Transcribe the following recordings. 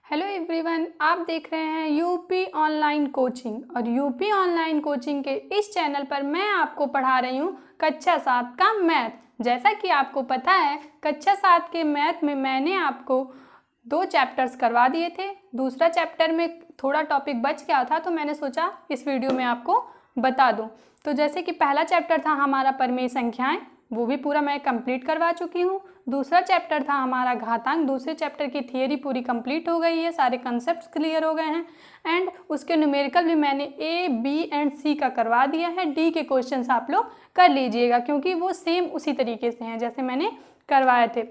Hello everyone, आप देख रहे हैं यूपी ऑनलाइन कोचिंग और यूपी ऑनलाइन कोचिंग के इस चैनल पर मैं आपको पढ़ा रही हूँ कक्षा 7 का मैथ। जैसा कि आपको पता है, कक्षा 7 के मैथ में मैंने आपको 2 चैप्टर्स करवा दिए थे। दूसरा चैप्टर में थोड़ा टॉपिक बच गया था, तो मैंने सोचा इस वीडियो में आपको बता दूँ। तो जैसे कि पहला चैप्टर था हमारा परिमेय संख्याएँ, वो भी पूरा मैं कंप्लीट करवा चुकी हूँ। दूसरा चैप्टर था हमारा घातांक, दूसरे चैप्टर की थियरी पूरी कंप्लीट हो गई है, सारे कॉन्सेप्ट्स क्लियर हो गए हैं एंड उसके न्यूमेरिकल भी मैंने ए, बी एंड सी का करवा दिया है। डी के क्वेश्चंस आप लोग कर लीजिएगा क्योंकि वो सेम उसी तरीके से हैं जैसे मैंने करवाए थे।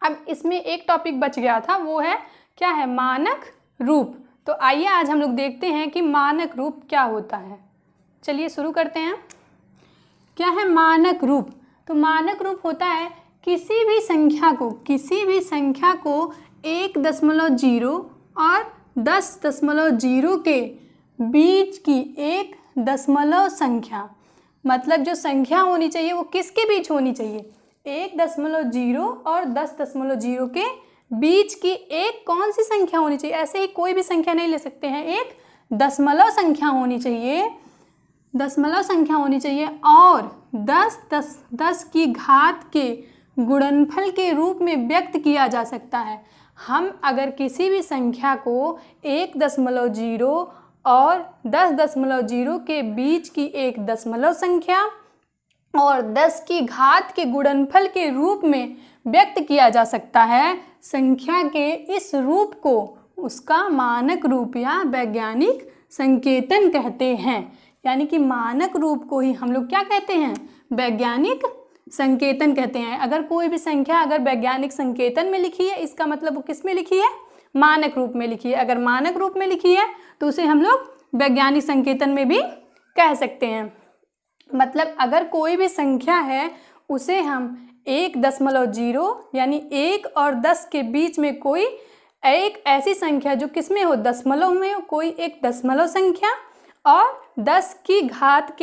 अब इसमें एक टॉपिक बच गया था, वो है क्या है, मानक रूप। तो आइए आज हम लोग देखते हैं कि मानक रूप क्या होता है। चलिए शुरू करते हैं। क्या है मानक रूप? तो मानक रूप होता है किसी भी संख्या को 1.0 और 10.0 के बीच की एक दशमलव संख्या, मतलब जो संख्या होनी चाहिए वो किसके बीच होनी चाहिए, 1.0 और 10.0 के बीच की एक कौन सी संख्या होनी चाहिए। ऐसे ही कोई भी संख्या नहीं ले सकते हैं, एक दशमलव संख्या होनी चाहिए, दशमलव संख्या होनी चाहिए और 10 की घात के गुणनफल के रूप में व्यक्त किया जा सकता है। हम अगर किसी भी संख्या को 1.0 और 10.0 के बीच की एक दशमलव संख्या और 10 की घात के गुणनफल के रूप में व्यक्त किया जा सकता है, संख्या के इस रूप को उसका मानक रूप या वैज्ञानिक संकेतन कहते हैं। यानी कि मानक रूप को ही हम लोग क्या कहते हैं, वैज्ञानिक संकेतन कहते हैं। अगर कोई भी संख्या अगर वैज्ञानिक संकेतन में लिखी है, इसका मतलब वो किस में लिखी है, मानक रूप में लिखी है। अगर मानक रूप में लिखी है तो उसे हम लोग वैज्ञानिक संकेतन में भी कह सकते हैं। मतलब अगर कोई भी संख्या है उसे हम 1.0 यानी 1 और 10 के बीच में कोई एक ऐसी संख्या जो किस में हो, दशमलव में हो, कोई एक दशमलव संख्या और 10 की घात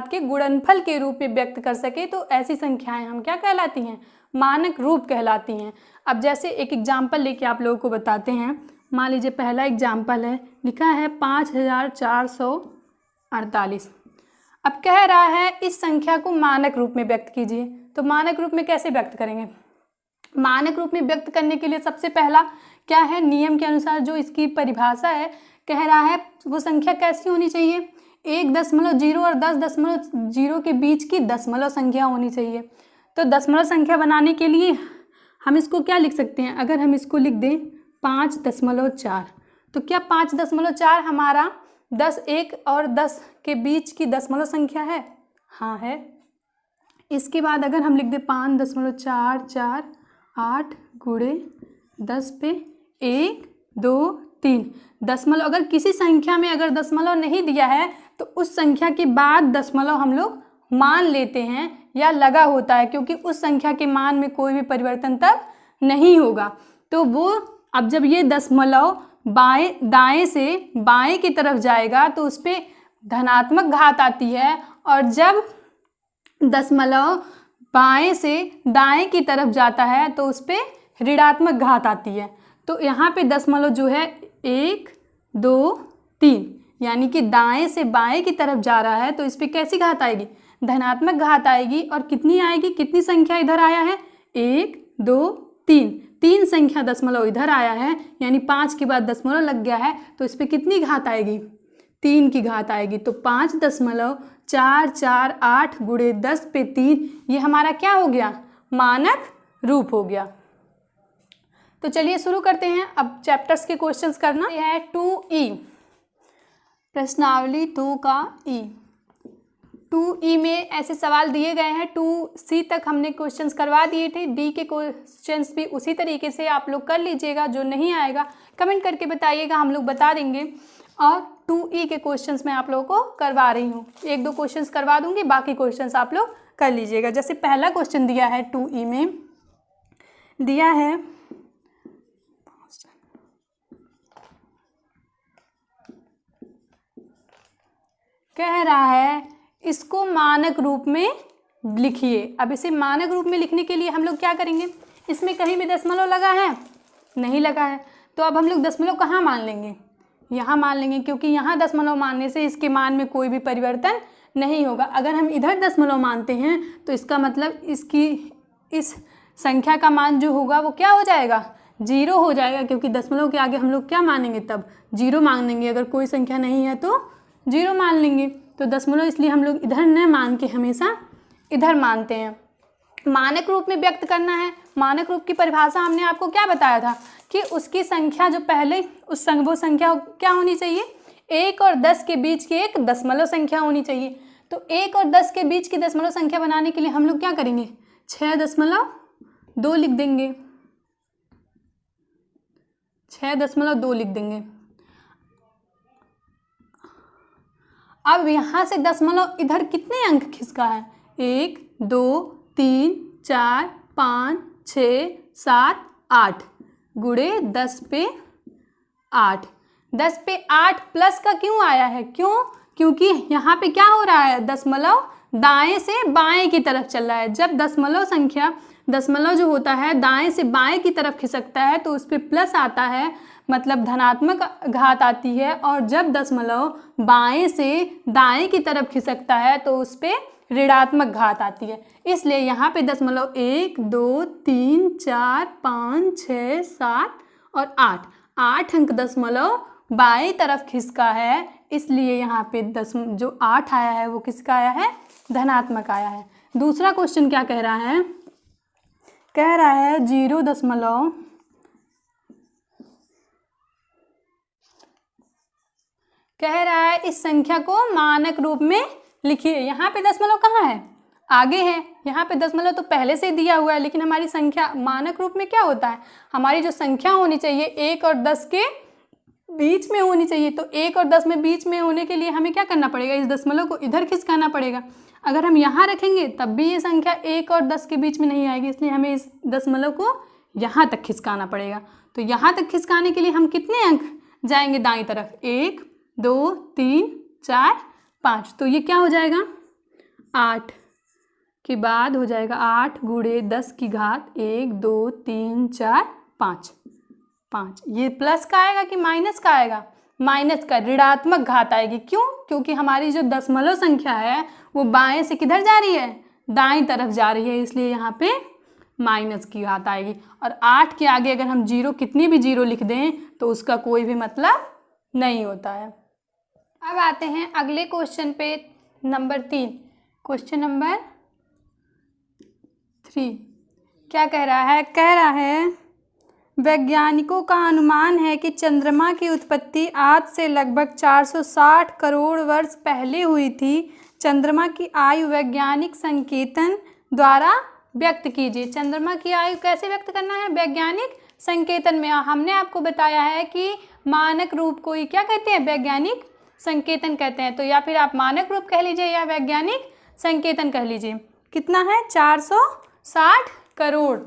के गुणनफल के रूप में व्यक्त कर सके, तो ऐसी संख्याएं हम क्या कहलाती हैं, मानक रूप कहलाती हैं। अब जैसे एक एग्जाम्पल लेके आप लोगों को बताते हैं। मान लीजिए पहला एग्जाम्पल है, लिखा है 5448। अब कह रहा है इस संख्या को मानक रूप में व्यक्त कीजिए। तो मानक रूप में कैसे व्यक्त करेंगे? मानक रूप में व्यक्त करने के लिए सबसे पहला क्या है, नियम के अनुसार जो इसकी परिभाषा है, कह रहा है वो संख्या कैसी होनी चाहिए, 1.0 और 10.0 के बीच की दशमलव संख्या होनी चाहिए। तो दशमलव संख्या बनाने के लिए हम इसको क्या लिख सकते हैं, अगर हम इसको लिख दें 5.4, तो क्या 5.4 हमारा 1 और 10 के बीच की दशमलव संख्या है? हाँ है। इसके बाद अगर हम लिख दें 5.448 गुणे 10 पे 1 2 3 दशमलव, अगर किसी संख्या में अगर दशमलव नहीं दिया है तो उस संख्या के बाद दशमलव हम लोग मान लेते हैं या लगा होता है, क्योंकि उस संख्या के मान में कोई भी परिवर्तन तब नहीं होगा। तो वो अब जब ये दशमलव दाएं से बाएं की तरफ जाएगा तो उस पर धनात्मक घात आती है, और जब दशमलव बाएं से दाएं की तरफ जाता है तो उस पर ऋणात्मक घात आती है। तो यहाँ पे दशमलव जो है 1 2 3 यानी कि दाएं से बाएं की तरफ जा रहा है, तो इस पर कैसी घात आएगी, धनात्मक घात आएगी। और कितनी आएगी, कितनी संख्या इधर आया है, 1 2 3 संख्या दशमलव इधर आया है, यानी 5 के बाद दशमलव लग गया है, तो इस पर कितनी घात आएगी, 3 की घात आएगी। तो 5.448 गुणे 10 पे 3, ये हमारा क्या हो गया, मानक रूप हो गया। तो चलिए शुरू करते हैं अब चैप्टर्स के क्वेश्चंस करना। यह है 2E, प्रश्नावली 2 का E। 2E में ऐसे सवाल दिए गए हैं। 2C तक हमने क्वेश्चंस करवा दिए थे, D के क्वेश्चंस भी उसी तरीके से आप लोग कर लीजिएगा। जो नहीं आएगा कमेंट करके बताइएगा, हम लोग बता देंगे। और 2E के क्वेश्चंस मैं आप लोगों को करवा रही हूँ, 1-2 क्वेश्चंस करवा दूंगी, बाकी क्वेश्चंस आप लोग कर लीजिएगा। जैसे पहला क्वेश्चन दिया है 2E में, दिया है कह रहा है इसको मानक रूप में लिखिए। अब इसे मानक रूप में लिखने के लिए हम लोग क्या करेंगे, इसमें कहीं भी दशमलव लगा है, नहीं लगा है, तो तो अब हम लोग दशमलव कहाँ मान लेंगे, यहाँ मान लेंगे, क्योंकि यहाँ दशमलव मानने से इसके मान में कोई भी परिवर्तन नहीं होगा। अगर हम इधर दशमलव मानते हैं तो इसका मतलब इस संख्या का मान जो होगा वो क्या हो जाएगा, 0 हो जाएगा, क्योंकि दशमलव के आगे हम लोग क्या मानेंगे, तब 0 मानेंगे। अगर कोई संख्या नहीं है तो 0 मान लेंगे। तो दशमलव इसलिए हम लोग इधर न मान के हमेशा इधर मानते हैं। मानक रूप में व्यक्त करना है। मानक रूप की परिभाषा हमने आपको क्या बताया था कि उसकी संख्या जो पहले वो संख्या क्या होनी चाहिए, 1 और 10 के बीच की एक दशमलव संख्या होनी चाहिए। तो 1 और 10 के बीच की दशमलव संख्या बनाने के लिए हम लोग क्या करेंगे, 6.2 लिख देंगे, 6.2 लिख देंगे। अब यहाँ से दशमलव इधर कितने अंक खिसका है, 1 2 3 4 5 6 7 8 गुणे 10 पे 8। 10 पे 8 प्लस का क्यों आया है, क्योंकि यहाँ पे क्या हो रहा है, दशमलव दाएं से बाएं की तरफ चल रहा है। जब दशमलव जो होता है दाएं से बाएं की तरफ खिसकता है तो उस पर प्लस आता है, मतलब धनात्मक घात आती है। और जब दशमलव बाएं से दाएं की तरफ खिसकता है तो उस पर ऋणात्मक घात आती है। इसलिए यहाँ पे दशमलव 1 2 3 4 5 6 7 और 8 अंक दशमलव बाएं तरफ खिसका है, इसलिए यहाँ पे जो 8 आया है वो किसका आया है, धनात्मक आया है। दूसरा क्वेश्चन क्या कह रहा है, 0.0 कह रहा है इस संख्या को मानक रूप में लिखिए। यहाँ पे दशमलव कहाँ है, आगे है। यहाँ पे दशमलव तो पहले से दिया हुआ है, लेकिन हमारी संख्या मानक रूप में क्या होता है, हमारी जो संख्या होनी चाहिए 1 और 10 के बीच में होनी चाहिए। तो 1 और 10 में बीच में होने के लिए हमें क्या करना पड़ेगा, इस दशमलव को इधर खिसकाना पड़ेगा। अगर हम यहाँ रखेंगे तब भी ये संख्या 1 और 10 के बीच में नहीं आएगी, इसलिए हमें इस दशमलव को यहाँ तक खिसकाना पड़ेगा। तो यहाँ तक खिसकाने के लिए हम कितने अंक जाएंगे दाईं तरफ, 1 2 3 4 5। तो ये क्या हो जाएगा, 8 के बाद हो जाएगा 8 गुणे 10 की घात 1 2 3 4 5। ये प्लस का आएगा कि माइनस का आएगा, माइनस का, ऋणात्मक घात आएगी। क्योंकि हमारी जो दशमलव संख्या है वो बाएं से किधर जा रही है, दाईं तरफ जा रही है, इसलिए यहाँ पे माइनस की घात आएगी। और 8 के आगे अगर हम कितनी भी जीरो लिख दें तो उसका कोई भी मतलब नहीं होता है। अब आते हैं अगले क्वेश्चन पे, नंबर 3। क्वेश्चन नंबर 3 क्या कह रहा है वैज्ञानिकों का अनुमान है कि चंद्रमा की उत्पत्ति आज से लगभग 460 करोड़ वर्ष पहले हुई थी। चंद्रमा की आयु वैज्ञानिक संकेतन द्वारा व्यक्त कीजिए। चंद्रमा की आयु कैसे व्यक्त करना है, वैज्ञानिक संकेतन में। हमने आपको बताया है कि मानक रूप को ही क्या कहते हैं, वैज्ञानिक संकेतन कहते हैं। तो या फिर आप मानक रूप कह लीजिए या वैज्ञानिक संकेतन कह लीजिए। कितना है, 460 करोड़।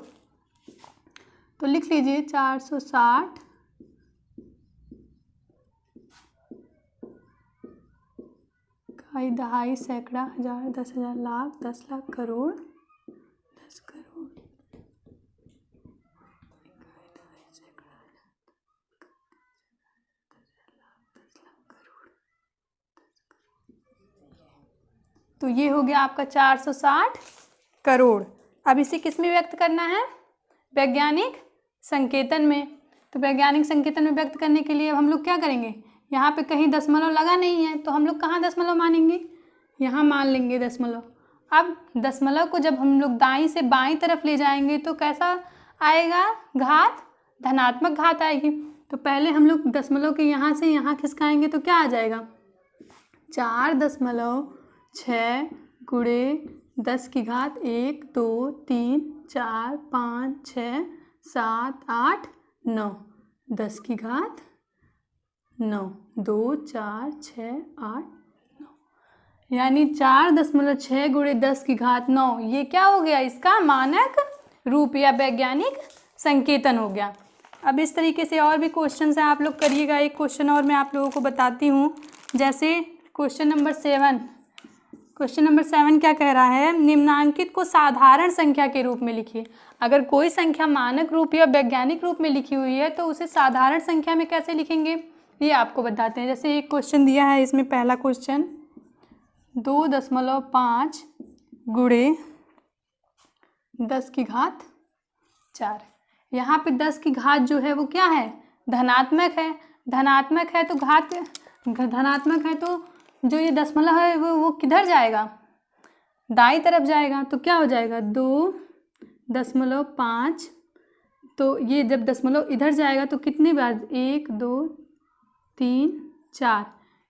तो लिख लीजिए 460 इकाई, दहाई, सैकड़ा, हजार, 10,000, लाख, 10 लाख, करोड़, 10 करोड़, तो ये हो गया आपका 460 करोड़। अब इसे किस में व्यक्त करना है, वैज्ञानिक संकेतन में। तो वैज्ञानिक संकेतन में व्यक्त करने के लिए हम लोग क्या करेंगे, यहाँ पे कहीं दशमलव लगा नहीं है तो हम लोग कहाँ दशमलव मानेंगे, यहाँ मान लेंगे दशमलव। अब दशमलव को जब हम लोग दाईं से बाईं तरफ ले जाएंगे तो कैसा आएगा घात, धनात्मक घात आएगी। तो पहले हम लोग दशमलव के यहाँ से यहाँ खिसकाएंगे तो क्या आ जाएगा, 4.6 गुणे 10 की घात 1 2 3 4 5 6 7 8 9, 10 की घात 9, 2 4 6 8 9, यानी 4.6 गुणे 10 की घात 9। ये क्या हो गया, इसका मानक रूप या वैज्ञानिक संकेतन हो गया। अब इस तरीके से और भी क्वेश्चन हैं, आप लोग करिएगा। एक क्वेश्चन और मैं आप लोगों को बताती हूँ, जैसे क्वेश्चन नंबर 7। क्वेश्चन नंबर 7 क्या कह रहा है, निम्नांकित को साधारण संख्या के रूप में लिखिए। अगर कोई संख्या मानक रूप या वैज्ञानिक रूप में लिखी हुई है तो उसे साधारण संख्या में कैसे लिखेंगे, ये आपको बताते हैं। जैसे एक क्वेश्चन दिया है, इसमें पहला क्वेश्चन 2.5 गुणे 10 की घात 4। यहाँ पे 10 की घात जो है वो क्या है, धनात्मक है। धनात्मक है तो धनात्मक है तो जो ये दशमलव है वो किधर जाएगा, दाईं तरफ जाएगा। तो क्या हो जाएगा 2.5, तो ये जब दशमलव इधर जाएगा तो कितनी बार, 1 2 3 4,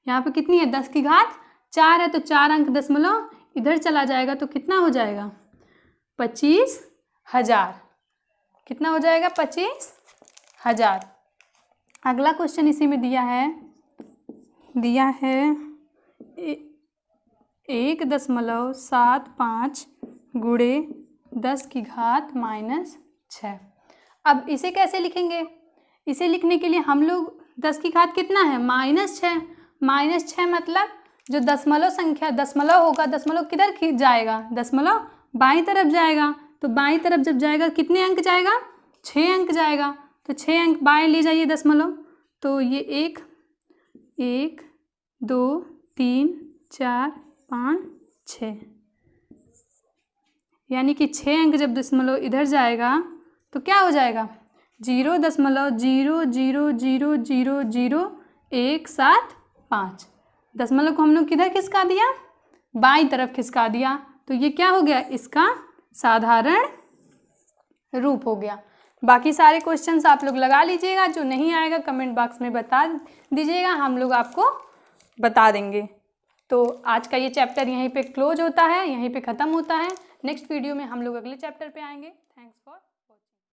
यहाँ पे कितनी है 10 की घात 4 है, तो 4 अंक दशमलव इधर चला जाएगा तो कितना हो जाएगा 25,000। कितना हो जाएगा 25,000। अगला क्वेश्चन इसी में दिया है 1.75 गुणे 10 की घात -6। अब इसे कैसे लिखेंगे, इसे लिखने के लिए हम लोग 10 की घात कितना है -6। -6 मतलब जो दशमलव संख्या दशमलव होगा, दशमलव किधर जाएगा, दशमलव बाईं तरफ जाएगा। तो बाईं तरफ जब जाएगा कितने अंक जाएगा, 6 अंक जाएगा। तो 6 अंक बाएं ले जाइए दशमलव, तो ये 1 2 3 4 5 6, यानी कि 6 अंक जब दशमलव इधर जाएगा तो क्या हो जाएगा 0.000000175। दशमलव को हम लोग किधर खिसका दिया, बाईं तरफ खिसका दिया। तो ये क्या हो गया, इसका साधारण रूप हो गया। बाकी सारे क्वेश्चंस आप लोग लगा लीजिएगा, जो नहीं आएगा कमेंट बॉक्स में बता दीजिएगा, हम लोग आपको बता देंगे। तो आज का ये चैप्टर यहीं पे क्लोज होता है, यहीं पे ख़त्म होता है। नेक्स्ट वीडियो में हम लोग अगले चैप्टर पे आएंगे। Thanks for